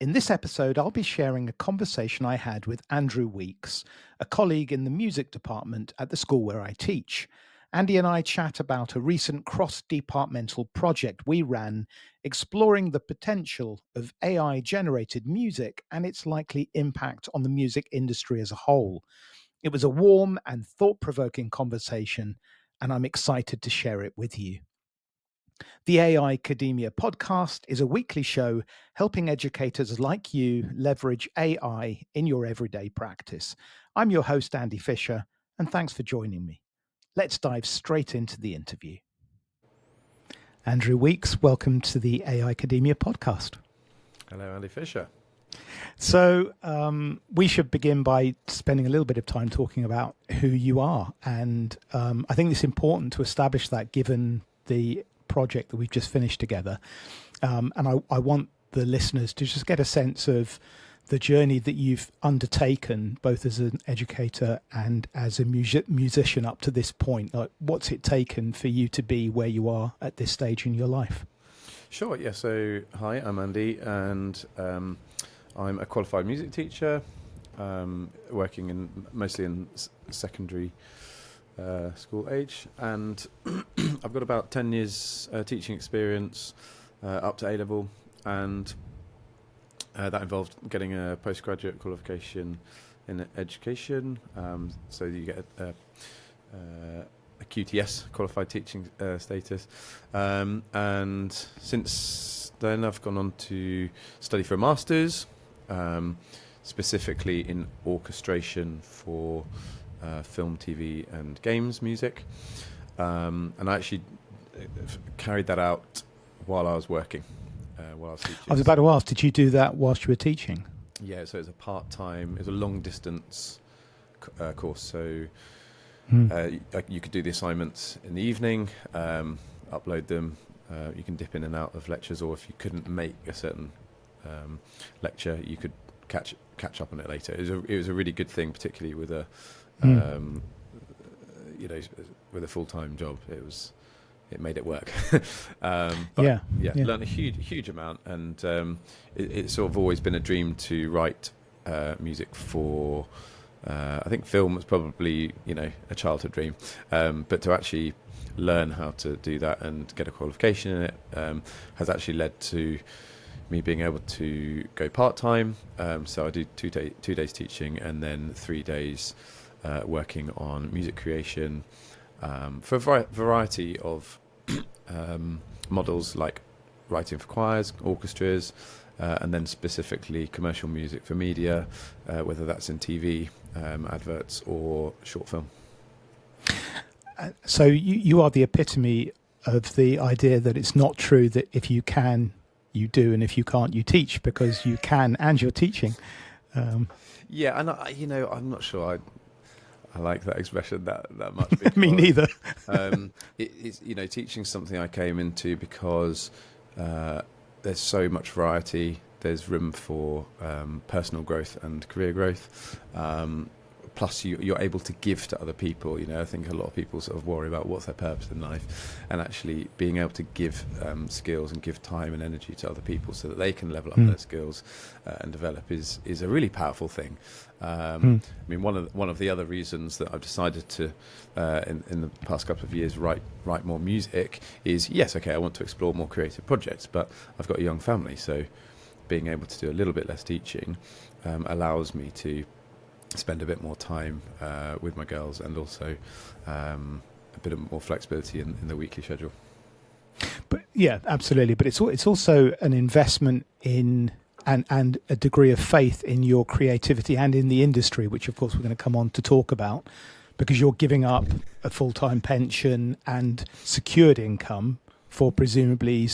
In this episode, I'll be sharing a conversation I had with Andrew Weeks, a colleague in the music department at the school where I teach. Andy and I chat about a recent cross-departmental project we ran exploring the potential of AI-generated music and its likely impact on the music industry as a whole. It was a warm and thought-provoking conversation, and I'm excited to share it with you. The AI Academia podcast is a weekly show helping educators like you leverage AI in your everyday practice. I'm your host, Andy Fisher, and thanks for joining me. Let's dive straight into the interview. Andrew Weeks, welcome to the AI Academia podcast. Hello, Andy Fisher. So we should begin by spending a little bit of time talking about who you are. And I think it's important to establish that given the project that we've just finished together. And I want the listeners to just get a sense of the journey that you've undertaken, both as an educator and as a musician up to this point. Like, what's it taken for you to be where you are at this stage in your life? Sure, yeah. So, hi, I'm Andy, and I'm a qualified music teacher, working mostly in secondary school age, and I've got about 10 years teaching experience up to A-level, and that involved getting a postgraduate qualification in education, so you get a QTS, qualified teaching status, and since then I've gone on to study for a master's, specifically in orchestration for film, TV and games music, and I actually carried that out while I was working, while I was teaching. I was about to ask, did you do that whilst you were teaching? Yeah, so it was a part-time, it was a long distance course, so you could do the assignments in the evening, upload them, you can dip in and out of lectures, or if you couldn't make a certain lecture, you could catch up on it later. It was a really good thing, particularly with a with a full-time job. It made it work. Learned a huge amount, and it's sort of always been a dream to write music for. I think film was probably a childhood dream, but to actually learn how to do that and get a qualification in it has actually led to me being able to go part-time. So I do two days teaching and then 3 days working on music creation for a variety of models, like writing for choirs, orchestras, and then specifically commercial music for media, whether that's in TV, adverts or short film. So you are the epitome of the idea that it's not true that if you can, you do, and if you can't, you teach, because you can and you're teaching. Yeah, and I'm not sure I like that expression that much. Because, me neither. It's teaching something I came into because there's so much variety. There's room for personal growth and career growth. Plus, you're able to give to other people. I think a lot of people sort of worry about what's their purpose in life, and actually being able to give skills and give time and energy to other people so that they can level up their skills and develop is a really powerful thing. I mean, one of the other reasons that I've decided to, in the past couple of years, write more music is, yes, okay, I want to explore more creative projects, but I've got a young family, so being able to do a little bit less teaching allows me to spend a bit more time with my girls, and also a bit of more flexibility in the weekly schedule. But yeah, absolutely. But it's also an investment in and a degree of faith in your creativity and in the industry, which of course we're going to come on to talk about, because you're giving up a full-time pension and secured income for presumably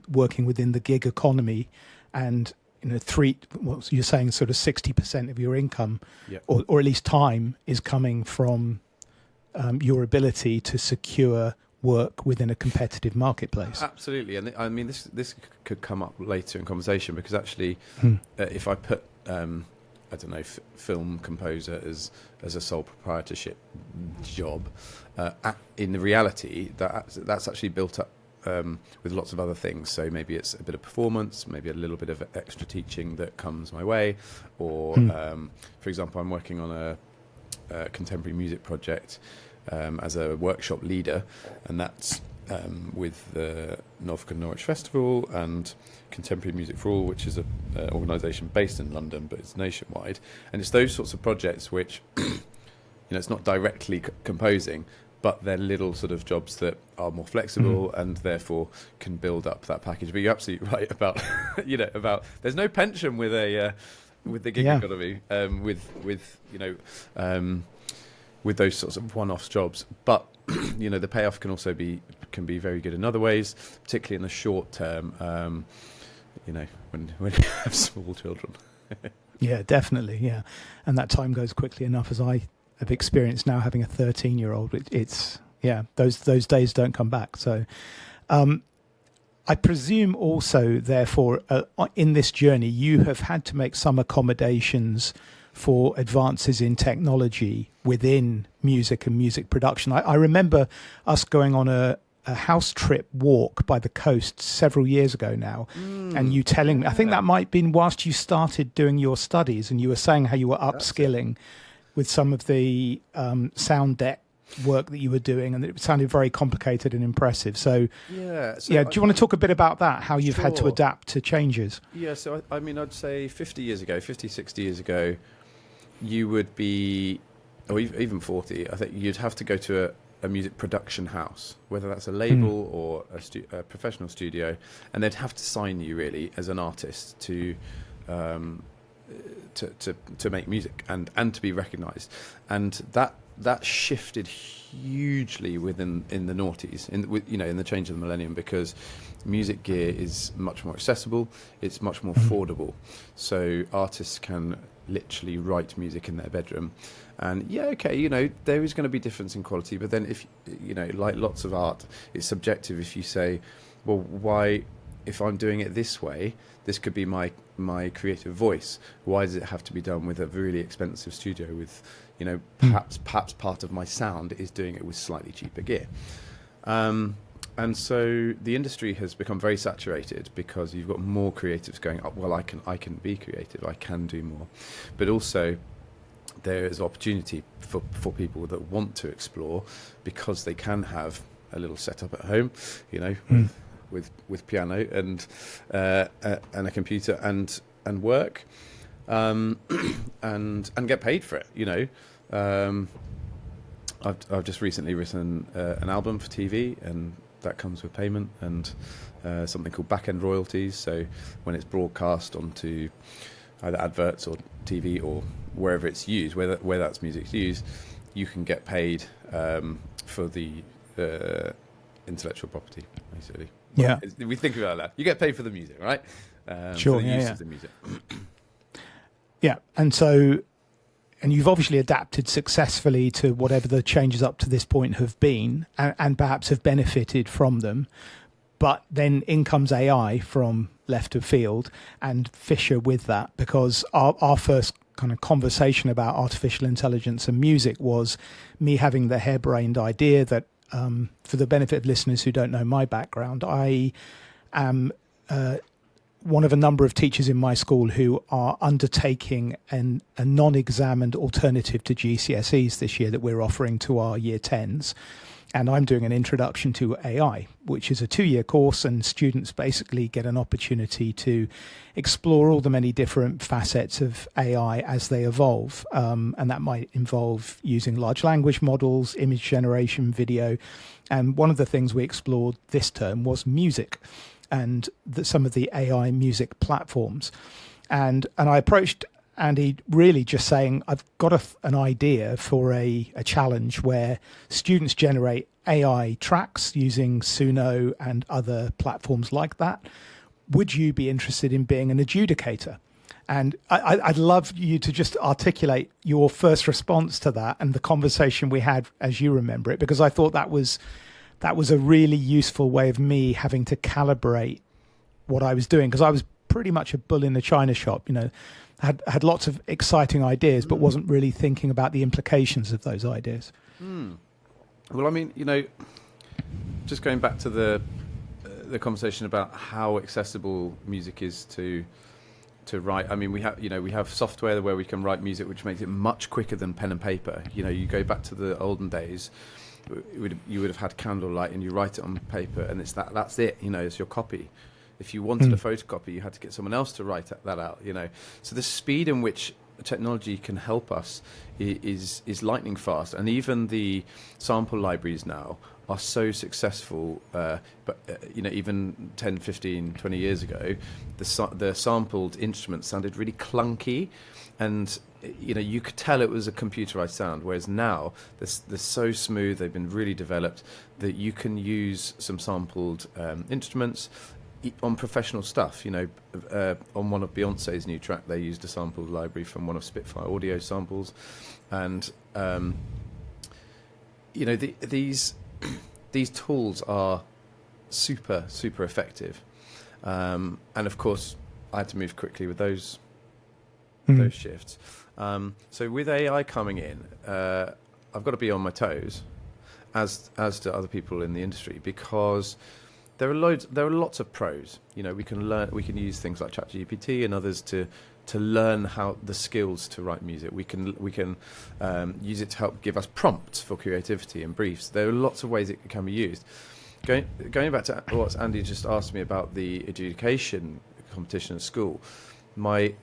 working within the gig economy, and you're saying sort of 60% of your income, yep, or at least time, is coming from your ability to secure work within a competitive marketplace. Absolutely, and I mean this could come up later in conversation, because actually, if I put film composer as a sole proprietorship job, in the reality that's actually built up with lots of other things. So maybe it's a bit of performance, maybe a little bit of extra teaching that comes my way, or for example, I'm working on a contemporary music project as a workshop leader, and that's with the Norfolk and Norwich Festival and Contemporary Music for All, which is an organisation based in London, but it's nationwide. And it's those sorts of projects which, it's not directly composing, but they're little sort of jobs that are more flexible and therefore can build up that package. But you're absolutely right about, about there's no pension with the gig economy, with those sorts of one-off jobs. But the payoff can also be very good in other ways, particularly in the short term. When you have small children. Yeah, definitely. Yeah, and that time goes quickly enough, as I have experienced now, having a 13-year-old. It's those days don't come back. So, I presume also, therefore, in this journey, you have had to make some accommodations for advances in technology within music and music production. I remember us going on a house trip walk by the coast several years ago now, and you telling me, I think that might have been whilst you started doing your studies, and you were saying how you were upskilling with some of the sound deck work that you were doing, and it sounded very complicated and impressive. So do you want to talk a bit about that, how you've had to adapt to changes? Yeah, so I'd say 60 years ago, you would be, or even 40, I think you'd have to go to a music production house, whether that's a label or a professional studio, and they'd have to sign you really as an artist to make music and to be recognised. And that shifted hugely in the noughties, in the change of the millennium, because music gear is much more accessible, it's much more affordable, so artists can literally write music in their bedroom. And there is going to be difference in quality, but then if like lots of art, it's subjective. If you say, well, why, if I'm doing it this way, this could be my creative voice, why does it have to be done with a really expensive studio with perhaps part of my sound is doing it with slightly cheaper gear? And so the industry has become very saturated because you've got more creatives going, oh, well, I can be creative, I can do more. But also there is opportunity for people that want to explore, because they can have a little setup at home, with piano and a computer and work, and get paid for it. I've just recently written an album for TV, and that comes with payment and something called back-end royalties. So when it's broadcast onto either adverts or TV or wherever it's used, where that's music's used, you can get paid for the intellectual property, basically. Yeah, we think about that. You get paid for the music, right? Sure. For the use of the music. Yeah, and you've obviously adapted successfully to whatever the changes up to this point have been, and perhaps have benefited from them. But then in comes AI from left of field, and Fisher with that, because our first kind of conversation about artificial intelligence and music was me having the harebrained idea that, for the benefit of listeners who don't know my background, I am one of a number of teachers in my school who are undertaking a non-examined alternative to GCSEs this year that we're offering to our year 10s. And I'm doing an introduction to AI, which is a 2-year course, and students basically get an opportunity to explore all the many different facets of AI as they evolve. And that might involve using large language models, image generation, video. And one of the things we explored this term was music, and some of the AI music platforms. And I approached Andy really just saying, I've got an idea for a challenge where students generate AI tracks using Suno and other platforms like that. Would you be interested in being an adjudicator? And I'd love you to just articulate your first response to that and the conversation we had as you remember it, because I thought that was a really useful way of me having to calibrate what I was doing, because I was pretty much a bull in the china shop, had lots of exciting ideas, but wasn't really thinking about the implications of those ideas. Well, I mean, just going back to the the conversation about how accessible music is to write. I mean, we have software where we can write music, which makes it much quicker than pen and paper. You go back to the olden days, you would have had candlelight, and you write it on paper, and that's it. It's your copy. If you wanted a photocopy, you had to get someone else to write that out. So the speed in which technology can help us is lightning fast, and even the sample libraries now are so successful. But even 10, 15, 20 years ago, the sampled instruments sounded really clunky, and you could tell it was a computerized sound. Whereas now they're so smooth, they've been really developed that you can use some sampled instruments on professional stuff. On one of Beyonce's new track, they used a sampled library from one of Spitfire Audio samples, and these tools are super effective, and of course I had to move quickly with those shifts. So with AI coming in, I've got to be on my toes, as do other people in the industry, because there are lots of pros. We can use things like ChatGPT and others to learn how the skills to write music. We can use it to help give us prompts for creativity and briefs. There are lots of ways it can be used. Going back to what Andy just asked me about the adjudication competition at school, I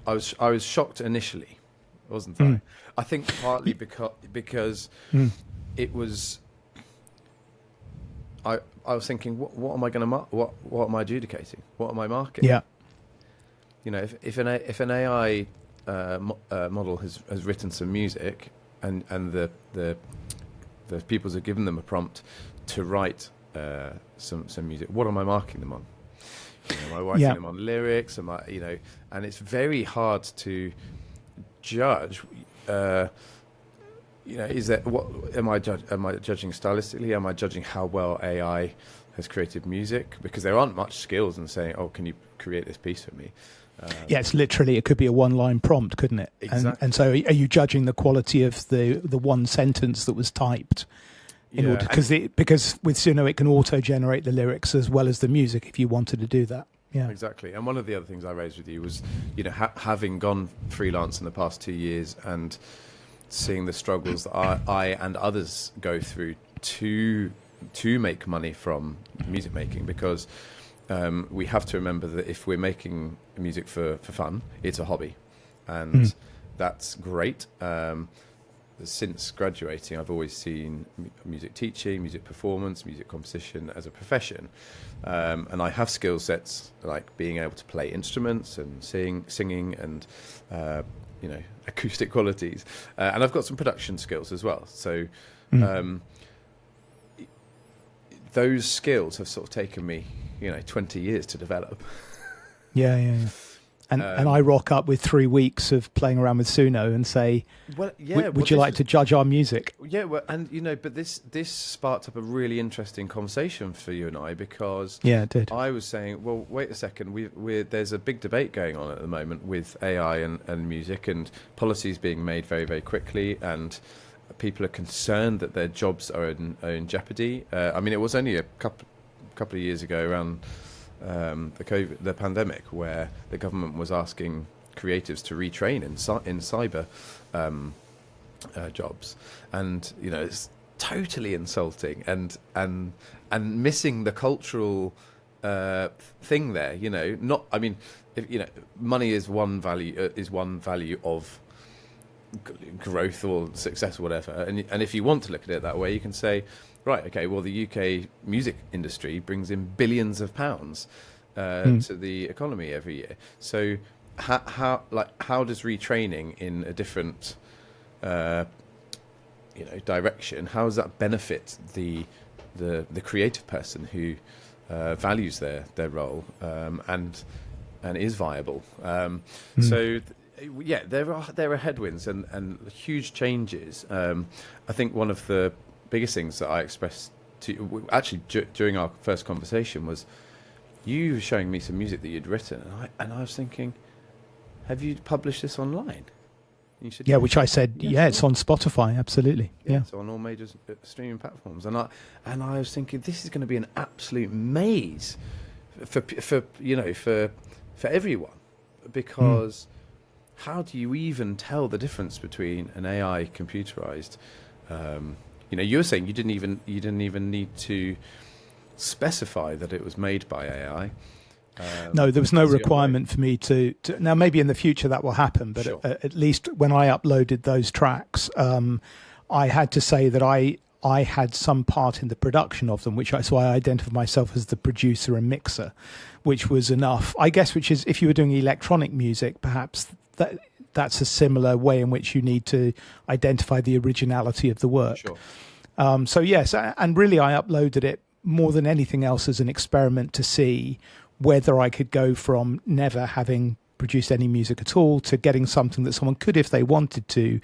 was shocked initially, wasn't I? I think partly because it was. I was thinking, what am I going to what am I adjudicating? What am I marking? Yeah. If an AI model has written some music, and the pupils have given them a prompt to write some music, what am I marking them on? Am I writing them on lyrics? Am I, and it's very hard to judge. Is that what am I judging stylistically? Am I judging how well AI has created music? Because there aren't much skills in saying, "Oh, can you create this piece for me?" It could be a one-line prompt, couldn't it? Exactly. And so, are you judging the quality of the one sentence that was typed? Because with Suno it can auto-generate the lyrics as well as the music if you wanted to do that. Yeah, exactly. And one of the other things I raised with you was, having gone freelance in the past 2 years and seeing the struggles that I and others go through to make money from music making, because we have to remember that if we're making music for fun, it's a hobby, and that's great. Since graduating, I've always seen music teaching, music performance, music composition as a profession, and I have skill sets like being able to play instruments and singing and acoustic qualities, and I've got some production skills as well. So those skills have sort of taken me 20 years to develop. Yeah. And I rock up with 3 weeks of playing around with Suno and say, would you like to judge our music? Yeah, well, and but this sparked up a really interesting conversation for you and I, because it did. I was saying, well, wait a second, there's a big debate going on at the moment with AI and music, and policies being made very, very quickly, and people are concerned that their jobs are in jeopardy. I mean, it was only a couple of years ago, around the pandemic, where the government was asking creatives to retrain in cyber jobs, and it's totally insulting and missing the cultural thing there. Not. I mean, money is one value of growth or success or whatever, and if you want to look at it that way, you can say, right, okay, well, the UK music industry brings in billions of pounds to the economy every year. So how does retraining in a different direction, how does that benefit the creative person who values their role and is viable? So there are headwinds and huge changes. I think one of the biggest things that I expressed to you, actually during our first conversation, was you were showing me some music that you'd written, and I was thinking, have you published this online? You said, Yeah, which I said, yeah, it's sure. on Spotify, absolutely. Yeah. It's on all major streaming platforms, and I was thinking this is going to be an absolute maze for everyone, because how do you even tell the difference between an AI computerized? You were saying you didn't even need to specify that it was made by AI. No, there was no Is your requirement for me to. Now, maybe in the future that will happen, but Sure. at least when I uploaded those tracks, I had to say that I had some part in the production of them, so I identified myself as the producer and mixer, which was enough, I guess. Which is, if you were doing electronic music, perhaps that's a similar way in which you need to identify the originality of the work. Sure. So yes, and really I uploaded it more than anything else as an experiment to see whether I could go from never having produced any music at all to getting something that someone could, if they wanted to,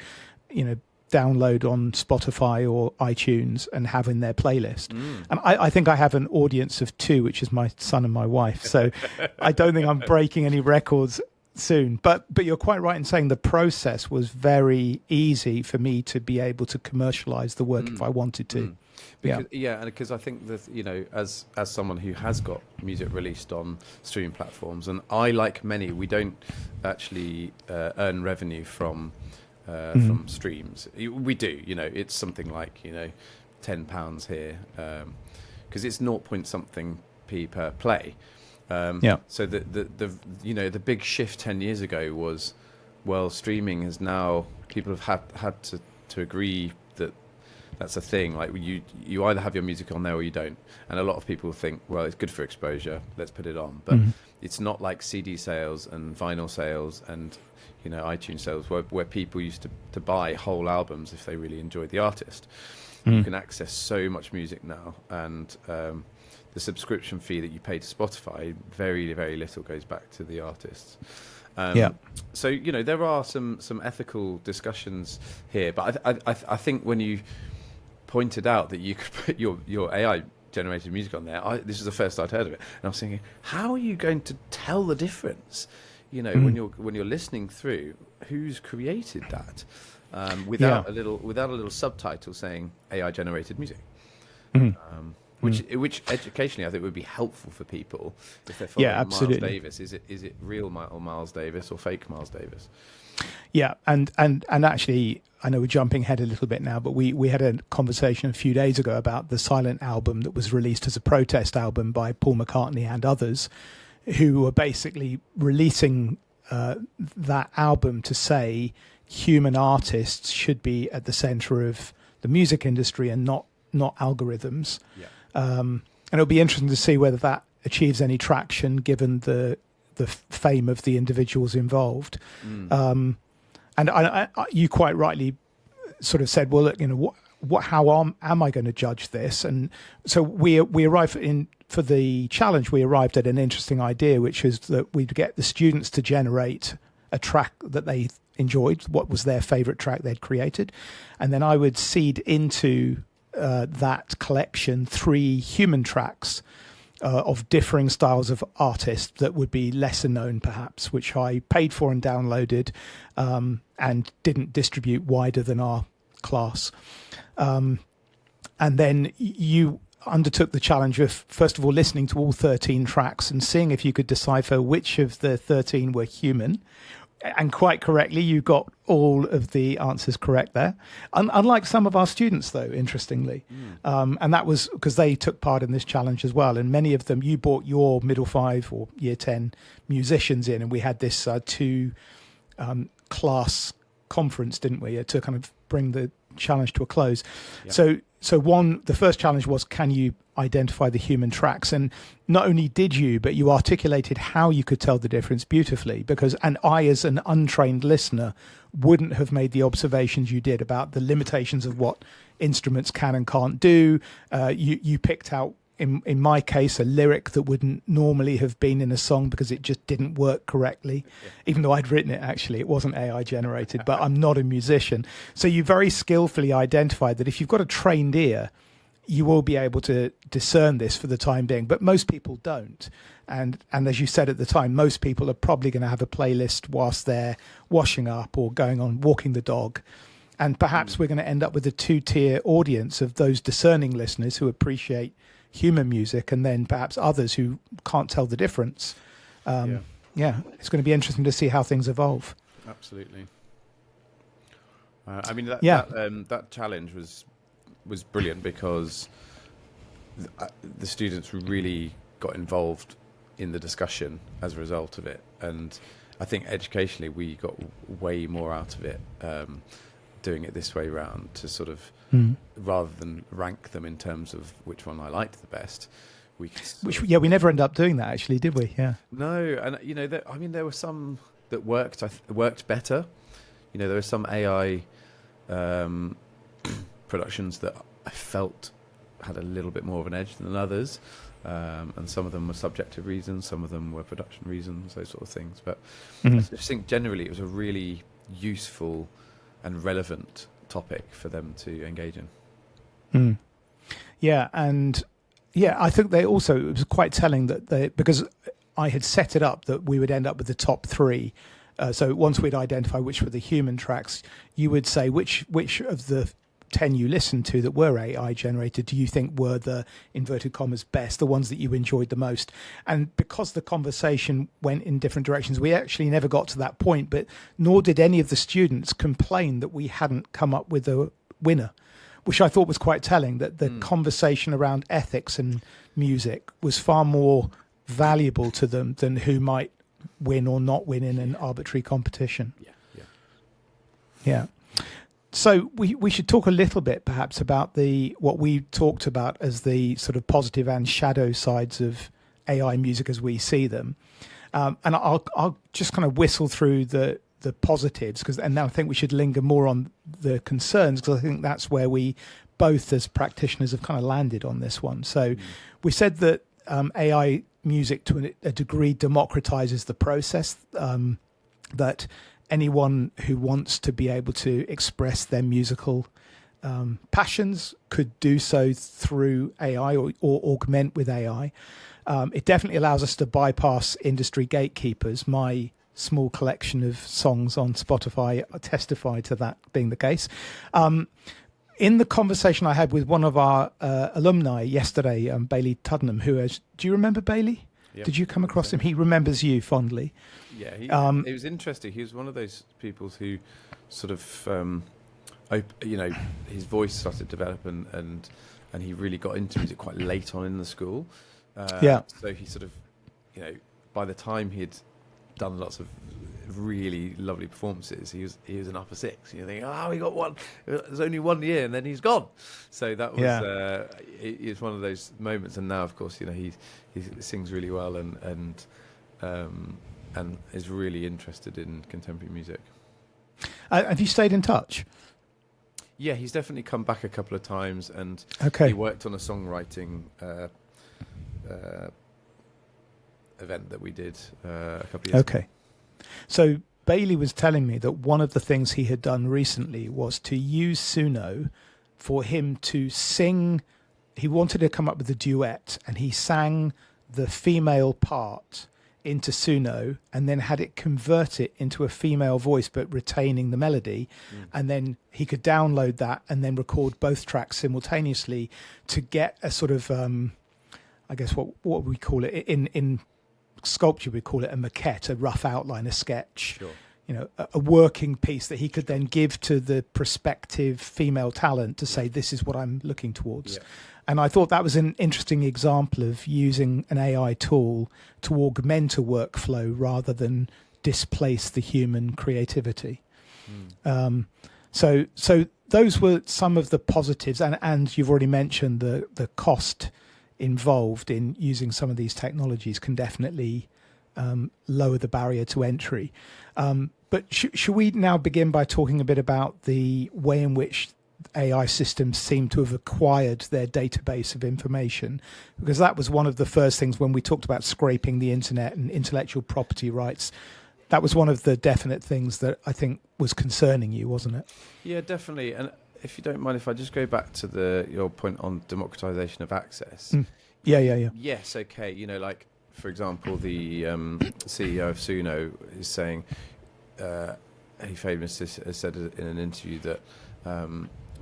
download on Spotify or iTunes and have in their playlist. And I think I have an audience of 2, which is my son and my wife. So I don't think I'm breaking any records soon. But you're quite right in saying the process was very easy for me to be able to commercialize the work if I wanted to. Because I think that, as someone who has got music released on streaming platforms, and I, like many, we don't actually earn revenue from streams. We do, it's something like £10 here, because it's 0 point something p per play. So the big shift 10 years ago was, well, streaming is now, people have had to agree that that's a thing. Like you either have your music on there or you don't. And a lot of people think, well, it's good for exposure, let's put it on. But it's not like CD sales and vinyl sales and iTunes sales where people used to buy whole albums if they really enjoyed the artist. You can access so much music now, and the subscription fee that you pay to Spotify, very, very little goes back to the artists. So there are some ethical discussions here, but I think when you pointed out that you could put your AI generated music on there, this is the first I'd heard of it, and I was thinking, how are you going to tell the difference? When you're listening through, who's created that, without a little subtitle saying AI generated music. Which educationally I think would be helpful for people if they're following absolutely. Miles Davis. Is it real Miles Davis or fake Miles Davis? Yeah, and actually, I know we're jumping ahead a little bit now, but we had a conversation a few days ago about the Silent album that was released as a protest album by Paul McCartney and others, who were basically releasing that album to say human artists should be at the center of the music industry and not algorithms. And it'll be interesting to see whether that achieves any traction given the fame of the individuals involved. And you quite rightly sort of said, well, look, how am I going to judge this? And so we arrived for the challenge, we arrived at an interesting idea, which is that we'd get the students to generate a track that they enjoyed, what was their favorite track they'd created. And then I would seed into that collection 3 human tracks of differing styles of artists that would be lesser known perhaps, which I paid for and downloaded and didn't distribute wider than our class. And then you undertook the challenge of, first of all, listening to all 13 tracks and seeing if you could decipher which of the 13 were human. And quite correctly, you got all of the answers correct there. Unlike some of our students, though, interestingly. And that was because they took part in this challenge as well. And many of them, you brought your middle 5 or year 10 musicians in, and we had this 2 class conference, didn't we, to kind of bring the challenge to a close. So the first challenge was, can you identify the human tracks? And not only did you, but you articulated how you could tell the difference beautifully, and I, as an untrained listener, wouldn't have made the observations you did about the limitations of what instruments can and can't do. You picked out, in my case, a lyric that wouldn't normally have been in a song because it just didn't work correctly, even though I'd written it. Actually, it wasn't AI generated, but I'm not a musician. So you very skillfully identified that if you've got a trained ear, you will be able to discern this for the time being, but most people don't. And as you said at the time, most people are probably going to have a playlist whilst they're washing up or going on walking the dog. And perhaps we're going to end up with a two-tier audience of those discerning listeners who appreciate human music, and then perhaps others who can't tell the difference. Yeah, it's going to be interesting to see how things evolve. Absolutely. I mean, that challenge was brilliant because the students really got involved in the discussion as a result of it, and I think educationally we got way more out of it doing it this way round, to sort of rather than rank them in terms of which one I liked the best. We never ended up doing that, actually, did we? Yeah. No, and there were some that worked better. There were some AI productions that I felt had a little bit more of an edge than others, and some of them were subjective reasons, some of them were production reasons, those sort of things. But I just think generally it was a really useful and relevant topic for them to engage in. Yeah, and I think it was quite telling that because I had set it up that we would end up with the top three. So once we'd identify which were the human tracks, you would say which of the 10 you listened to that were AI generated do you think were the inverted commas best, the ones that you enjoyed the most. And because the conversation went in different directions, we actually never got to that point, but nor did any of the students complain that we hadn't come up with a winner, which I thought was quite telling, that the conversation around ethics and music was far more valuable to them than who might win or not win in an arbitrary competition. Yeah. So we should talk a little bit perhaps about what we talked about as the sort of positive and shadow sides of AI music as we see them. And I'll just kind of whistle through the positives, and now I think we should linger more on the concerns, because I think that's where we both as practitioners have kind of landed on this one. So we said that AI music to a degree democratizes the process, that anyone who wants to be able to express their musical passions could do so through AI or augment with AI. It definitely allows us to bypass industry gatekeepers. My small collection of songs on Spotify testify to that being the case. In the conversation I had with one of our alumni yesterday, Bailey Tuddenham, do you remember Bailey? Yep. Did you come across him? He remembers you fondly. Yeah, it was interesting. He was one of those people who sort of, his voice started to develop and he really got into music quite late on in the school. So he sort of, by the time he'd done lots of really lovely performances, he was an upper six. You think, we got one. There's only 1 year, and then he's gone. So that was it's one of those moments. And now, of course, he sings really well and is really interested in contemporary music. Have you stayed in touch? Yeah, he's definitely come back a couple of times, and he worked on a songwriting event that we did a couple of years ago. So Bailey was telling me that one of the things he had done recently was to use Suno for him to sing. He wanted to come up with a duet, and he sang the female part into Suno and then had it convert it into a female voice but retaining the melody. And then he could download that and then record both tracks simultaneously to get a sort of I guess what we call it in sculpture, we call it a maquette, a rough outline, a sketch. Sure. A working piece that he could then give to the prospective female talent to say, this is what I'm looking towards. And I thought that was an interesting example of using an AI tool to augment a workflow rather than displace the human creativity. So those were some of the positives, and you've already mentioned the cost involved in using some of these technologies can definitely lower the barrier to entry. But should we now begin by talking a bit about the way in which AI systems seem to have acquired their database of information? Because that was one of the first things when we talked about scraping the internet and intellectual property rights. That was one of the definite things that I think was concerning you, wasn't it? Yeah, definitely. And if you don't mind, if I just go back to your point on democratization of access. Yeah. Yes, okay. Like for example, the CEO of Suno is saying he famously has said in an interview that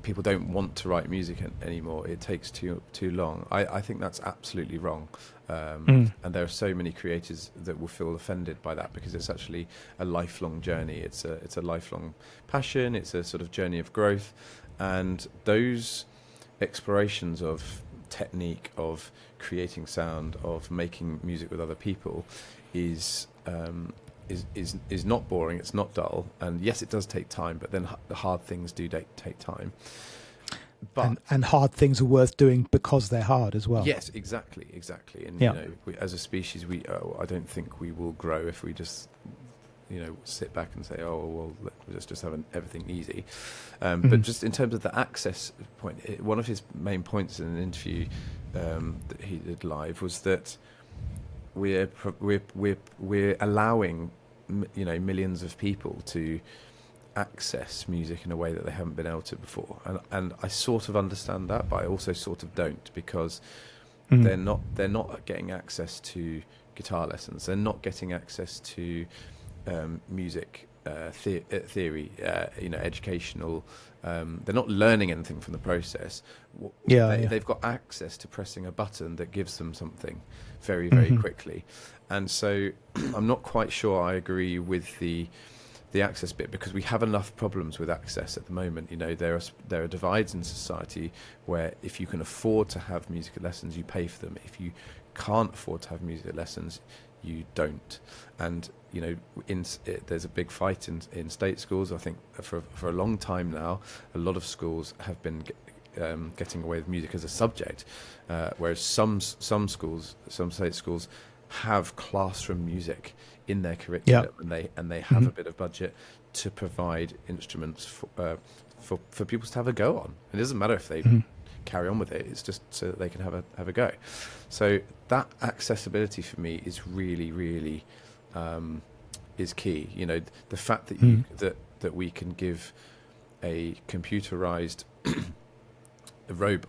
people don't want to write music anymore. It takes too long. I think that's absolutely wrong. And there are so many creators that will feel offended by that, because it's actually a lifelong journey. It's a lifelong passion. It's a sort of journey of growth, and those explorations of technique, of creating sound, of making music with other people is not boring. It's not dull, and yes, it does take time, but then the hard things do take time. But and hard things are worth doing because they're hard as well. yes, exactly. And as a species, I don't think we will grow if we just sit back and say, oh well, let's just have everything easy. But just in terms of the access point, one of his main points in an interview that he did live was that we're allowing millions of people to access music in a way that they haven't been able to before, and I sort of understand that, but I also sort of don't, because they're not getting access to guitar lessons, they're not getting access to music theory, educational. They're not learning anything from the process. They've got access to pressing a button that gives them something very, very quickly, and so I'm not quite sure I agree with the access bit, because we have enough problems with access at the moment. There are divides in society where if you can afford to have music lessons, you pay for them. If you can't afford to have music lessons, you don't. And there's a big fight in state schools. I think for a long time now, a lot of schools have been getting away with music as a subject, whereas some schools, some state schools, have classroom music in their curriculum, and they have a bit of budget to provide instruments for people to have a go on. It doesn't matter if they carry on with it; it's just so that they can have a go. So that accessibility for me is really, really is key. The fact that that we can give a computerized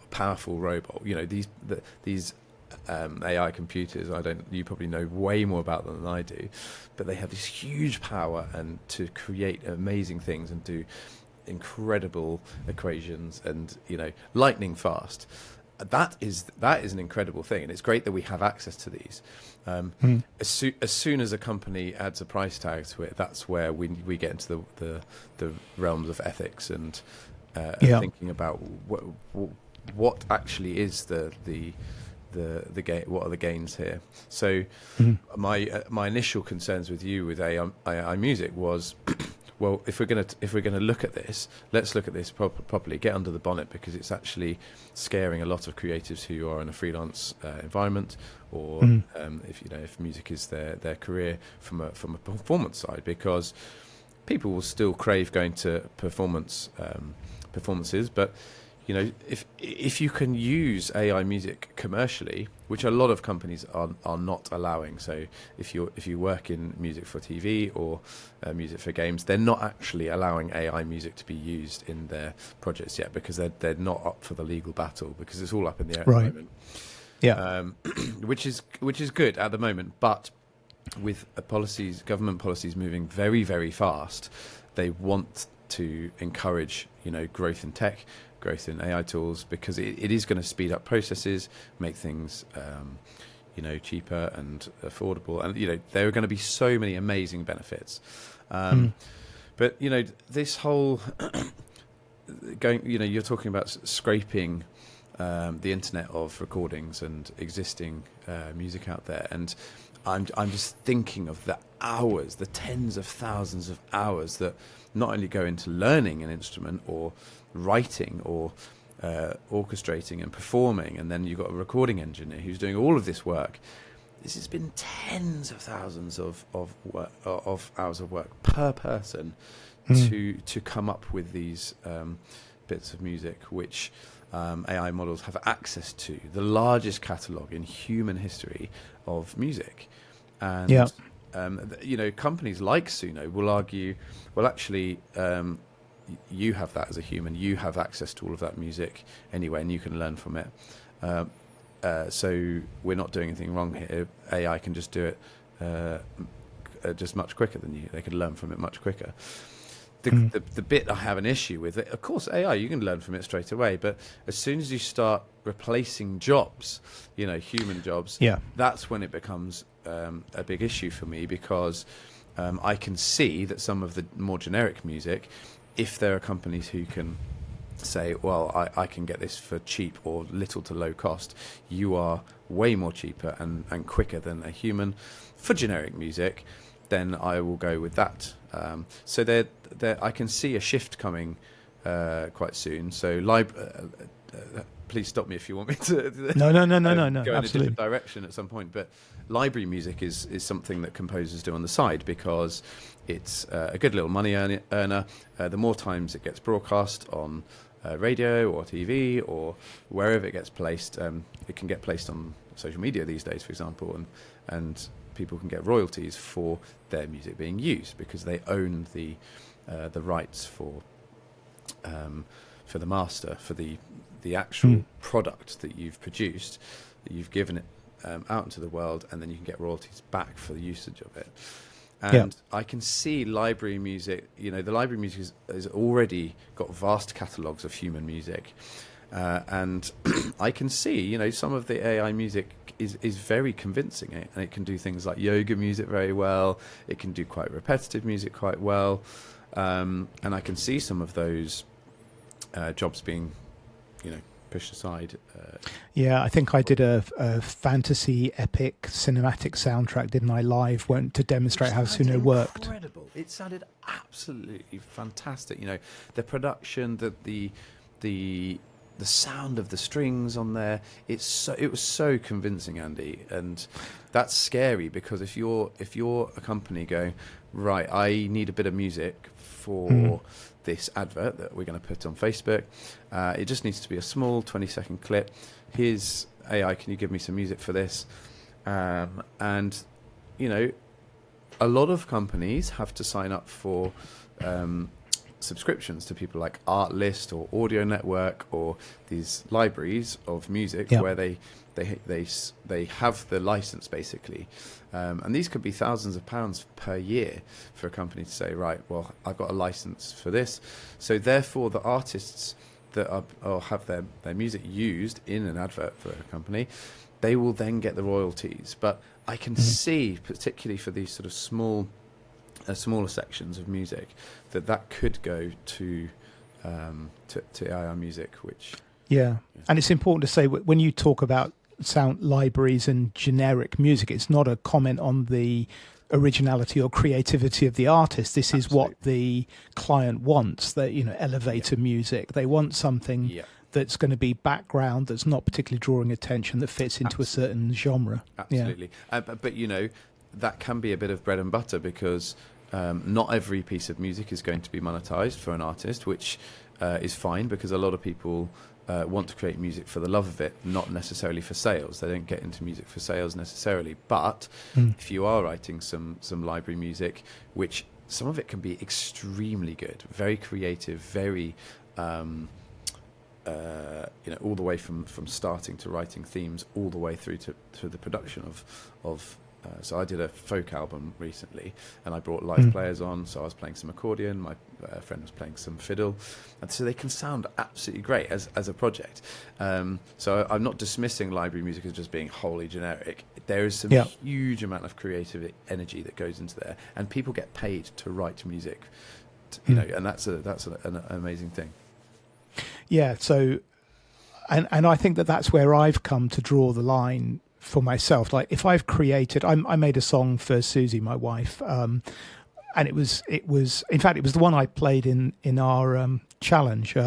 powerful robot. These AI computers, you probably know way more about them than I do, but they have this huge power and to create amazing things and do incredible equations and lightning fast. That is an incredible thing, and it's great that we have access to these. As soon as a company adds a price tag to it, that's where we get into the realms of ethics and thinking about what actually is the gain, what are the gains here. So my initial concerns with AI music was, well, if we're gonna look at this, let's look at this properly, get under the bonnet, because it's actually scaring a lot of creatives who are in a freelance environment, or if music is their career from a performance side, because people will still crave going to performances, but if you can use AI music commercially, which a lot of companies are not allowing. So if you work in music for TV or music for games, they're not actually allowing AI music to be used in their projects yet, because they're not up for the legal battle, because it's all up in the air at the moment. Yeah. Which is good at the moment, but with government policies moving very, very fast, they want to encourage growth in tech, growth in AI tools, because it is going to speed up processes, make things cheaper and affordable, and there are going to be so many amazing benefits. But this whole you're talking about scraping the internet of recordings and existing music out there, and I'm just thinking of the hours, the tens of thousands of hours that not only go into learning an instrument or writing or orchestrating and performing, and then you've got a recording engineer who's doing all of this work. This has been tens of thousands of hours of work per person to come up with these bits of music, which AI models have access to, the largest catalogue in human history of music. And companies like Suno will argue, well, actually, you have that as a human. You have access to all of that music anyway, and you can learn from it. So we're not doing anything wrong here. AI can just do it just much quicker than you. They can learn from it much quicker. The bit I have an issue with it, of course, AI, you can learn from it straight away, but as soon as you start replacing jobs, human jobs, that's when it becomes a big issue for me, because I can see that some of the more generic music, if there are companies who can say, well, I can get this for cheap or little to low cost, you are way more cheaper and quicker than a human for generic music, then I will go with that. So there, I can see a shift coming quite soon. So please stop me if you want me to no, go absolutely. in a different direction at some point. But library music is something that composers do on the side, because it's a good little money earner. The more times it gets broadcast on radio or TV or wherever it gets placed, it can get placed on social media these days, for example, and people can get royalties for their music being used, because they own the rights for the master, for the actual product that you've produced, that you've given it out into the world, and then you can get royalties back for the usage of it. And I can see library music, the library music has already got vast catalogues of human music. And I can see, some of the AI music is very convincing, and it can do things like yoga music very well. It can do quite repetitive music quite well. And I can see some of those jobs being, pushed aside. I think I did a fantasy epic cinematic soundtrack, didn't I, live, to demonstrate how Suno worked. Incredible. It sounded absolutely fantastic. The production, the sound of the strings on there, it was so convincing, Andy, and that's scary, because if you're a company going, right, I need a bit of music for this advert that we're going to put on Facebook, it just needs to be a small 20-second clip. Here's AI, can you give me some music for this? And a lot of companies have to sign up for subscriptions to people like Artlist or Audio Network, or these libraries of music where they have the license, basically, and these could be thousands of pounds per year for a company to say, right, well, I've got a license for this, so therefore the artists that have their music used in an advert for a company, they will then get the royalties. But I can see, particularly for these sort of smaller sections of music, that could go to AI music, which and it's important to say, when you talk about sound libraries and generic music, it's not a comment on the originality or creativity of the artist. This is what the client wants, that elevator music. They want something that's going to be background, that's not particularly drawing attention, that fits into a certain genre. Absolutely. But that can be a bit of bread and butter, because not every piece of music is going to be monetized for an artist, which is fine, because a lot of people want to create music for the love of it, not necessarily for sales. They don't get into music for sales necessarily. But if you are writing some library music, which some of it can be extremely good, very creative, very all the way from starting to writing themes all the way through to the production of so I did a folk album recently, and I brought live players on. So I was playing some accordion, my friend was playing some fiddle, and so they can sound absolutely great as a project. So I'm not dismissing library music as just being wholly generic. There is some huge amount of creative energy that goes into there, and people get paid to write music, and that's an amazing thing. Yeah. So, and I think that's where I've come to draw the line for myself. Like, if I've created, I made a song for Susie, my wife, and it was in fact, it was the one I played in our challenge,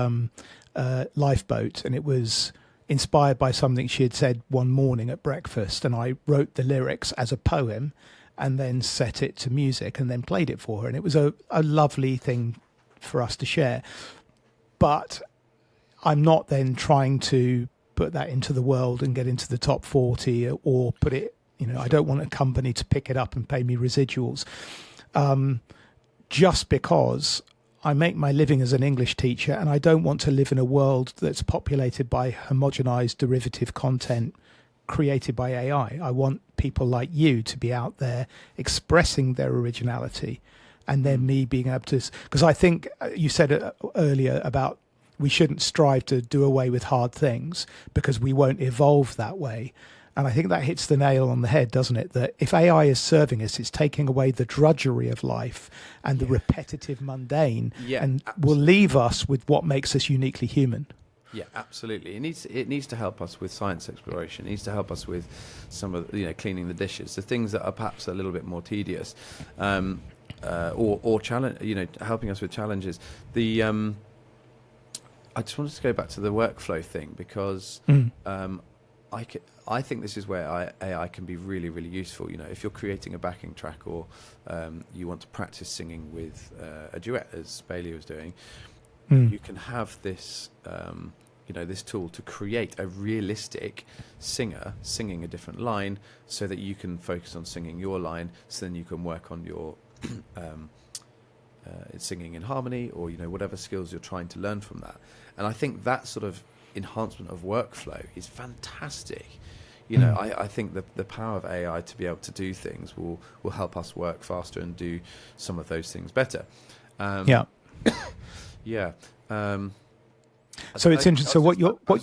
Lifeboat, and it was inspired by something she had said one morning at breakfast, and I wrote the lyrics as a poem and then set it to music and then played it for her, and it was a lovely thing for us to share. But I'm not then trying to put that into the world and get into the top 40, or put it, I don't want a company to pick it up and pay me residuals, just because I make my living as an English teacher, and I don't want to live in a world that's populated by homogenized derivative content created by AI. I want people like you to be out there expressing their originality, and then me being able to, because I think you said earlier about we shouldn't strive to do away with hard things because we won't evolve that way. And I think that hits the nail on the head, doesn't it? That if AI is serving us, it's taking away the drudgery of life and the repetitive mundane, and will leave us with what makes us uniquely human. Yeah, absolutely. It needs to help us with science exploration. It needs to help us with some of cleaning the dishes, the things that are perhaps a little bit more tedious, or challenge. Helping us with challenges. I just wanted to go back to the workflow thing because I think this is where AI can be really, really useful. If you're creating a backing track or you want to practice singing with a duet, as Bailey was doing, you can have this, this tool to create a realistic singer singing a different line so that you can focus on singing your line, so then you can work on your singing in harmony or, whatever skills you're trying to learn from that. And I think that sort of enhancement of workflow is fantastic. I think the power of AI to be able to do things will help us work faster and do some of those things better. Yeah. So it's interesting. So go on.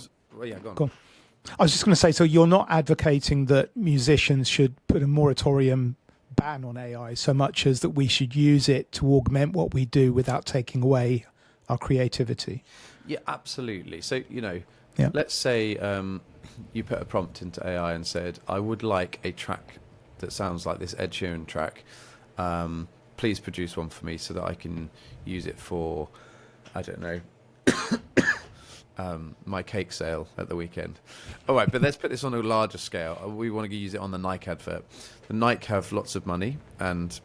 I was just going to say, so you're not advocating that musicians should put a moratorium ban on AI so much as that we should use it to augment what we do without taking away our creativity. Yeah, absolutely. So, let's say you put a prompt into AI and said, I would like a track that sounds like this Ed Sheeran track. Please produce one for me so that I can use it for, I don't know, my cake sale at the weekend. All right, but let's put this on a larger scale. We want to use it on the Nike advert. The Nike have lots of money, and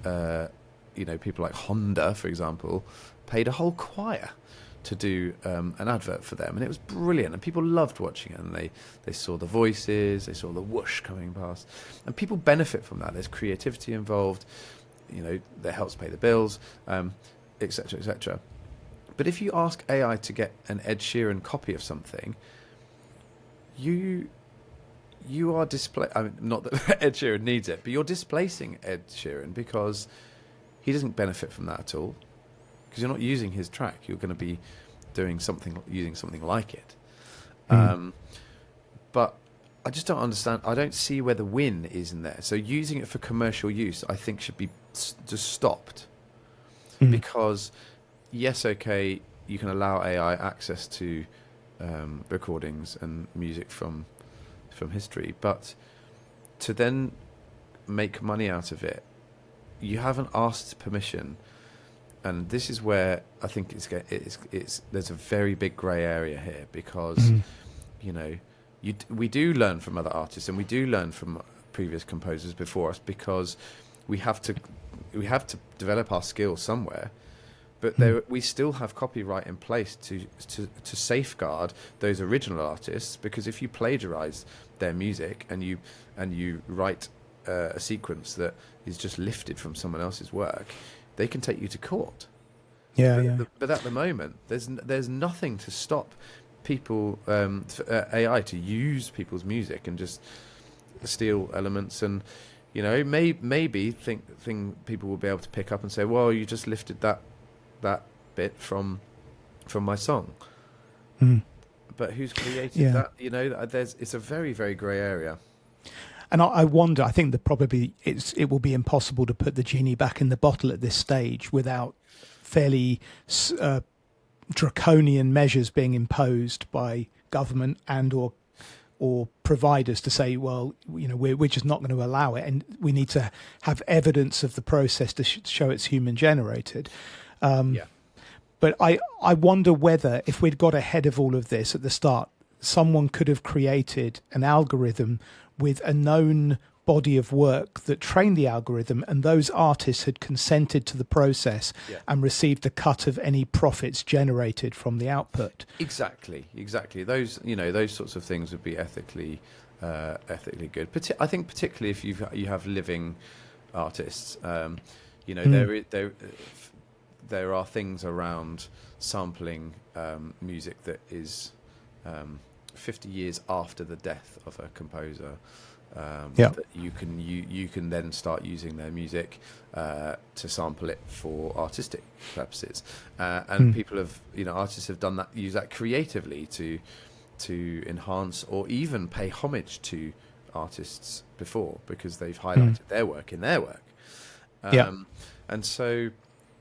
people like Honda, for example, paid a whole choir to do an advert for them, and it was brilliant, and people loved watching it, and they saw the voices, they saw the whoosh coming past, and people benefit from that. There's creativity involved, that helps pay the bills, etc., etc. But if you ask AI to get an Ed Sheeran copy of something, you are not that Ed Sheeran needs it, but you're displacing Ed Sheeran because he doesn't benefit from that at all. Because you're not using his track, you're going to be using something like it. But I just don't understand. I don't see where the win is in there. So using it for commercial use, I think, should be just stopped. Because yes, okay, you can allow AI access to recordings and music from history, but to then make money out of it, you haven't asked permission. And this is where I think there's a very big grey area here because, we do learn from other artists and we do learn from previous composers before us because we have to develop our skills somewhere, but we still have copyright in place to safeguard those original artists, because if you plagiarize their music and you write a sequence that is just lifted from someone else's work, they can take you to court. But at the moment, there's nothing to stop people, AI, to use people's music and just steal elements, and maybe think people will be able to pick up and say, well, you just lifted that bit from my song. But who's created that? It's a very, very grey area. And I wonder, I think that probably it will be impossible to put the genie back in the bottle at this stage without fairly draconian measures being imposed by government and or providers to say, well, we're just not going to allow it, and we need to have evidence of the process to show it's human generated. But I wonder whether, if we'd got ahead of all of this at the start, someone could have created an algorithm with a known body of work that trained the algorithm, and those artists had consented to the process and received a cut of any profits generated from the output. Exactly. Those sorts of things would be ethically good. I think particularly if you have living artists, there are things around sampling music that is 50 years after the death of a composer. That you can then start using their music to sample it for artistic purposes, and people have, artists have done that, use that creatively to enhance or even pay homage to artists before, because they've highlighted their work in their work. And so,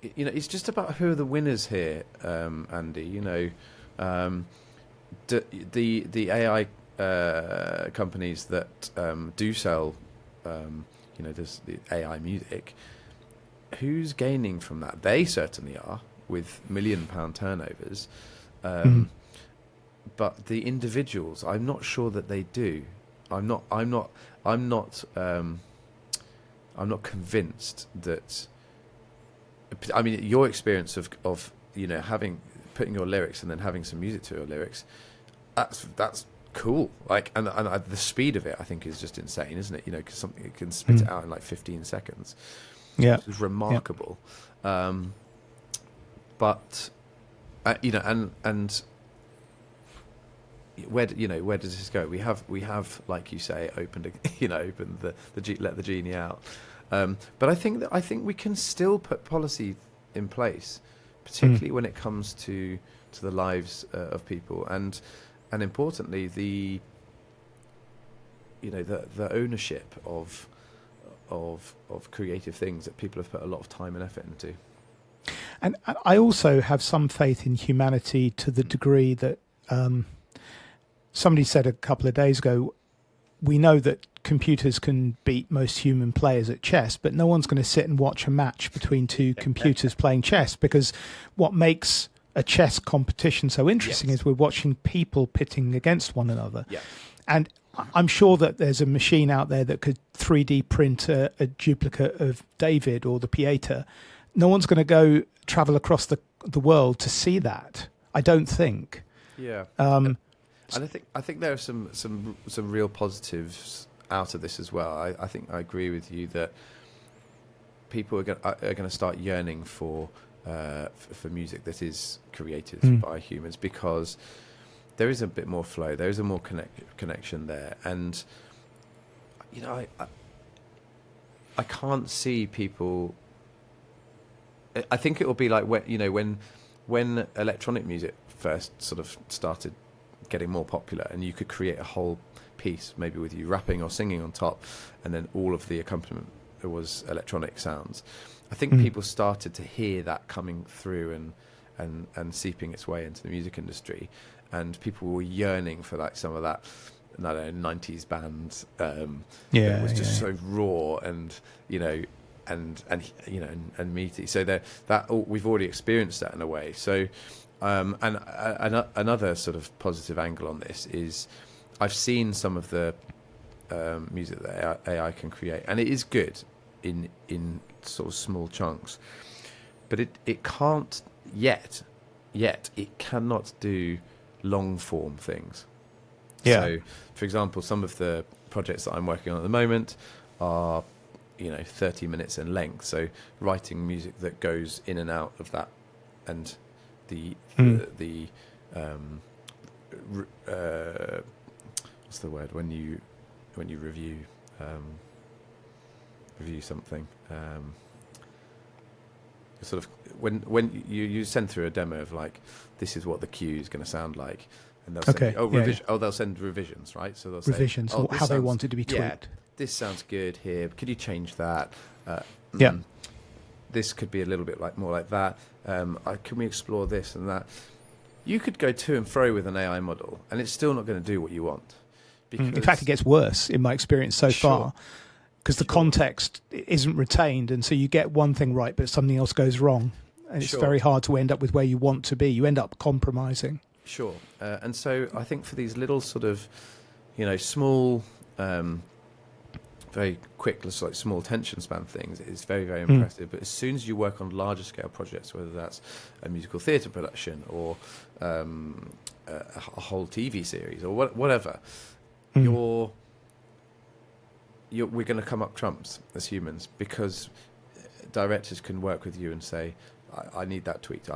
it's just about who are the winners here, Andy. The AI companies that do sell, there's the AI music. Who's gaining from that? They certainly are, with £1 million turnovers. But the individuals, I'm not sure that they do. I'm not convinced that. I mean, your experience of putting your lyrics and then having some music to your lyrics, that's cool. Like, and the speed of it, I think, is just insane, isn't it? Because something, it can spit it out in like 15 seconds. Yeah, which is remarkable. But and where does this go? We have like you say, opened let the genie out. But I think we can still put policy in place, particularly when it comes to the lives of people, and importantly the ownership of creative things that people have put a lot of time and effort into. And I also have some faith in humanity to the degree that somebody said a couple of days ago, we know that computers can beat most human players at chess, but no one's going to sit and watch a match between two computers playing chess, because what makes a chess competition so interesting is we're watching people pitting against one another. Yeah. And I'm sure that there's a machine out there that could 3D print a duplicate of David or the Pieta. No one's going to go travel across the world to see that, I don't think. Yeah. And I think there are some real positives out of this as well. I think I agree with you that people are going to start yearning for music that is created by humans, because there is a bit more flow, there is a more connection there, and I can't see people. I think it will be like when electronic music first sort of started getting more popular, and you could create a whole piece maybe with you rapping or singing on top, and then all of the accompaniment was electronic sounds. I think people started to hear that coming through and seeping its way into the music industry, and people were yearning for like some of that, I don't know, 90s bands. It was just so raw and meaty. So that we've already experienced that in a way. So and another sort of positive angle on this is I've seen some of the music that AI can create, and it is good in sort of small chunks, but it can't yet it cannot do long form things. So for example, some of the projects that I'm working on at the moment are 30 minutes in length, so writing music that goes in and out of that, and the what's the word when you review something, sort of when you send through a demo of like, this is what the cue is going to sound like, and they'll say they'll send revisions, right? So they'll say revisions, how they want it to be tweaked. Yeah, this sounds good here. Could you change that? This could be a little bit more like that. Can we explore this and that? You could go to and fro with an AI model, and it's still not going to do what you want. In fact, it gets worse in my experience so far, because the context isn't retained, and so you get one thing right, but something else goes wrong, and it's very hard to end up with where you want to be. You end up compromising. Sure. And so I think for these little sort of, small, very quick, like small attention span things, it's very, very impressive. But as soon as you work on larger scale projects, whether that's a musical theatre production or a whole TV series or whatever, we're going to come up trumps as humans, because directors can work with you and say, I need that tweaked.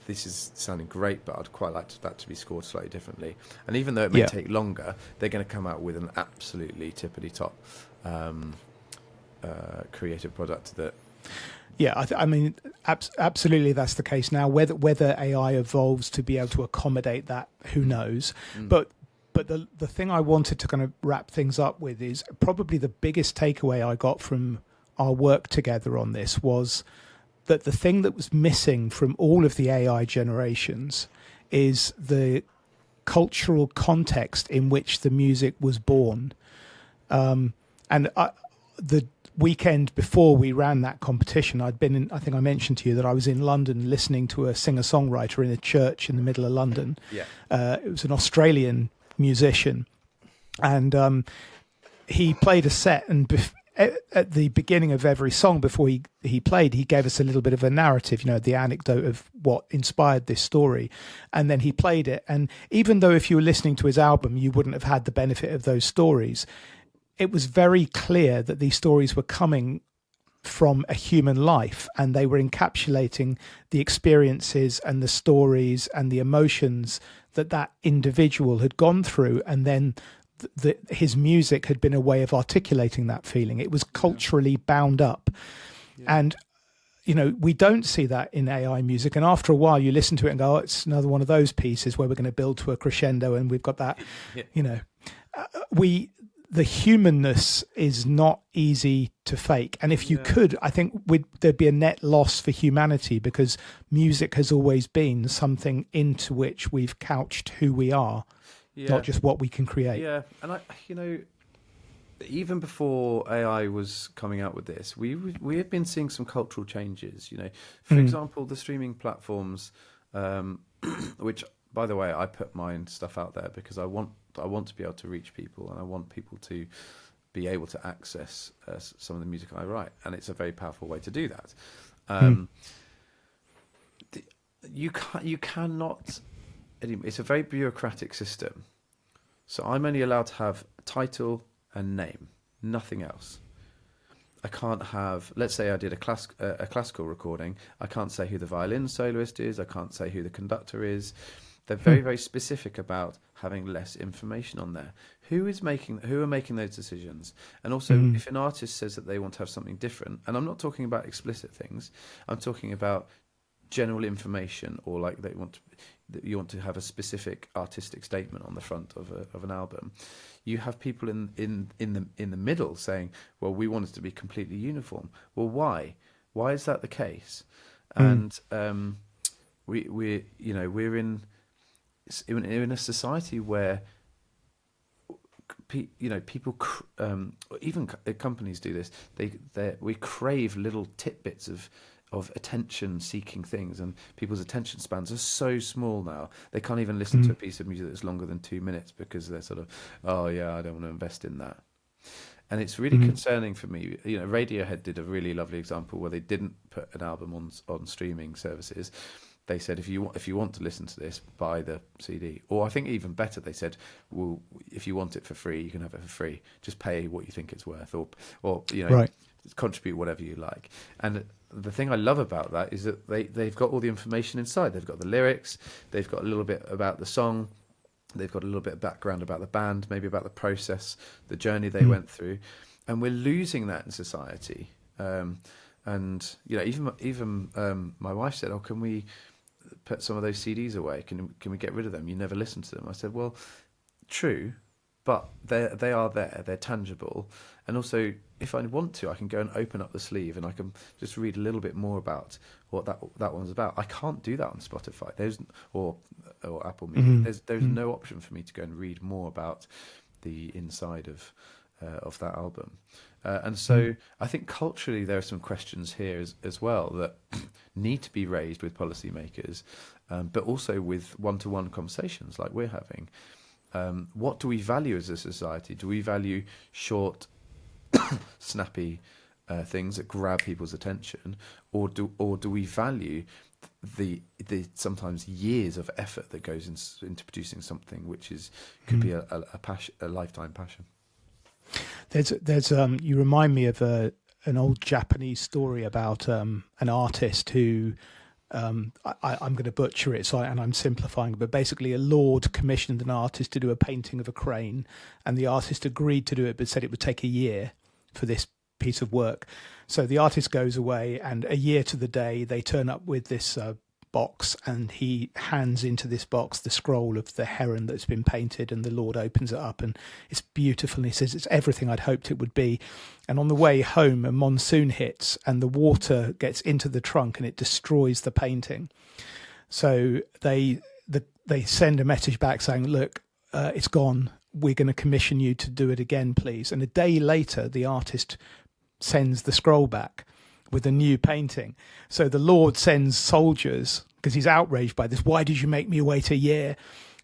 This is sounding great, but I'd quite like that to be scored slightly differently. And even though it may take longer, they're going to come out with an absolutely tippity top creative product that. Yeah, I mean, absolutely, that's the case now. Whether AI evolves to be able to accommodate that, who knows? But the thing I wanted to kind of wrap things up with is probably the biggest takeaway I got from our work together on this was that the thing that was missing from all of the AI generations is the cultural context in which the music was born. The weekend before we ran that competition, I'd been in, I think I mentioned to you that I was in London listening to a singer-songwriter in a church in the middle of London. It was an Australian musician, and he played a set, and at the beginning of every song before he played, he gave us a little bit of a narrative, the anecdote of what inspired this story. And then he played it. And even though if you were listening to his album, you wouldn't have had the benefit of those stories, it was very clear that these stories were coming from a human life, and they were encapsulating the experiences and the stories and the emotions that individual had gone through. And then his music had been a way of articulating that feeling. It was culturally bound up. And we don't see that in AI music, and after a while you listen to it and go, oh, it's another one of those pieces where we're going to build to a crescendo and we've got that. The humanness is not easy to fake, and if you could, I think there'd be a net loss for humanity, because music has always been something into which we've couched who we are. Not just what we can create. Yeah, and even before AI was coming out with this, we had been seeing some cultural changes. For example, the streaming platforms, which, by the way, I put my stuff out there because I want to be able to reach people, and I want people to be able to access some of the music I write, and it's a very powerful way to do that. You cannot. It's a very bureaucratic system. So I'm only allowed to have title and name, nothing else. I can't have, let's say I did a classical recording, I can't say who the violin soloist is, I can't say who the conductor is. They're very, very specific about having less information on there. Who are making those decisions? And also, if an artist says that they want to have something different, and I'm not talking about explicit things, I'm talking about general information, or like you want to have a specific artistic statement on the front of an album. You have people in the middle saying, well, we want it to be completely uniform. Well, why is that the case? And we're in a society where people, even companies do this. We crave little tidbits of attention-seeking things, and people's attention spans are so small now. They can't even listen to a piece of music that's longer than 2 minutes because they're sort of, oh yeah, I don't want to invest in that. And it's really concerning for me. Radiohead did a really lovely example where they didn't put an album on streaming services. They said, if you want to listen to this, buy the CD. Or I think even better, they said, well, if you want it for free, you can have it for free. Just pay what you think it's worth, or right. Contribute whatever you like. And the thing I love about that is that they've got all the information inside. They've got the lyrics, they've got a little bit about the song, they've got a little bit of background about the band, maybe about the process, the journey they went through. And we're losing that in society. And even my wife said, oh, can we put some of those CDs away? Can we get rid of them? You never listen to them. I said, well, true, but they are there. They're tangible. And also, if I want to, I can go and open up the sleeve and I can just read a little bit more about what that one's about. I can't do that on Spotify. Or Apple Music. There's no option for me to go and read more about the inside of that album. And so I think culturally there are some questions here as well that need to be raised with policymakers, but also with one-to-one conversations like we're having. What do we value as a society? Do we value short, snappy things that grab people's attention, or do we value the sometimes years of effort that goes into producing something which could be a lifetime passion? There's you remind me of a an old Japanese story about an artist who I'm going to butcher it, and I'm simplifying, but basically a lord commissioned an artist to do a painting of a crane, and the artist agreed to do it, but said it would take a year for this piece of work. So the artist goes away, and a year to the day, they turn up with this box, and he hands into this box the scroll of the heron that's been painted, and the Lord opens it up, and it's beautiful, and he says it's everything I'd hoped it would be. And on the way home, a monsoon hits, and the water gets into the trunk, and it destroys the painting. So they send a message back saying, look, it's gone, we're going to commission you to do it again, please. And a day later, the artist sends the scroll back with a new painting. So the Lord sends soldiers, because he's outraged by this. Why did you make me wait a year?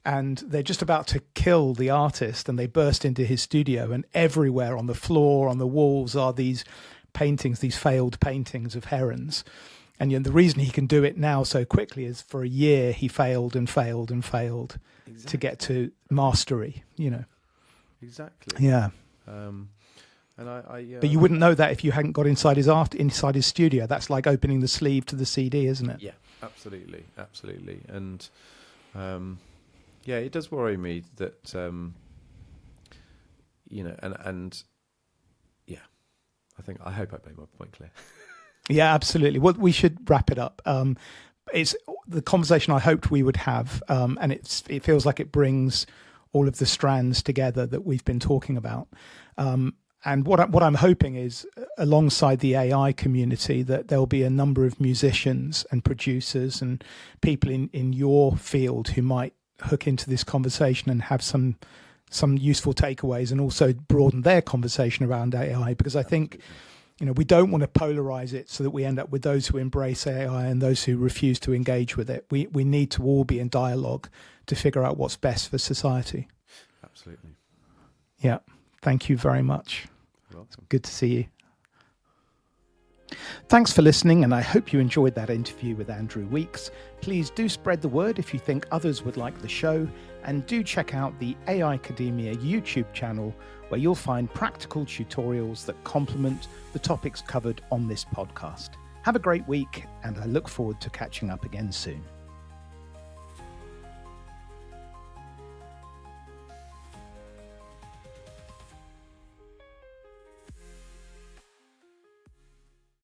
And they're just about to kill the artist, and they burst into his studio, and everywhere on the floor, on the walls, are these paintings, these failed paintings of herons. And the reason he can do it now so quickly is for a year he failed and failed and failed to get to mastery, Exactly. Yeah. And but you wouldn't know that if you hadn't got inside his studio. That's like opening the sleeve to the CD, isn't it? Yeah, absolutely. And it does worry me that and I hope I made my point clear. Yeah, absolutely. Well, we should wrap it up. It's the conversation I hoped we would have, and it feels like it brings all of the strands together that we've been talking about. And what I'm hoping is, alongside the AI community, that there'll be a number of musicians and producers and people in your field who might hook into this conversation and have some useful takeaways, and also broaden their conversation around AI. Because I think, we don't want to polarize it so that we end up with those who embrace AI and those who refuse to engage with it. We need to all be in dialogue to figure out what's best for society. Absolutely. Yeah. Thank you very much. Welcome. Good to see you. Thanks for listening, and I hope you enjoyed that interview with Andrew Weeks. Please do spread the word if you think others would like the show, and do check out the AI Academia YouTube channel, where you'll find practical tutorials that complement the topics covered on this podcast. Have a great week, and I look forward to catching up again soon.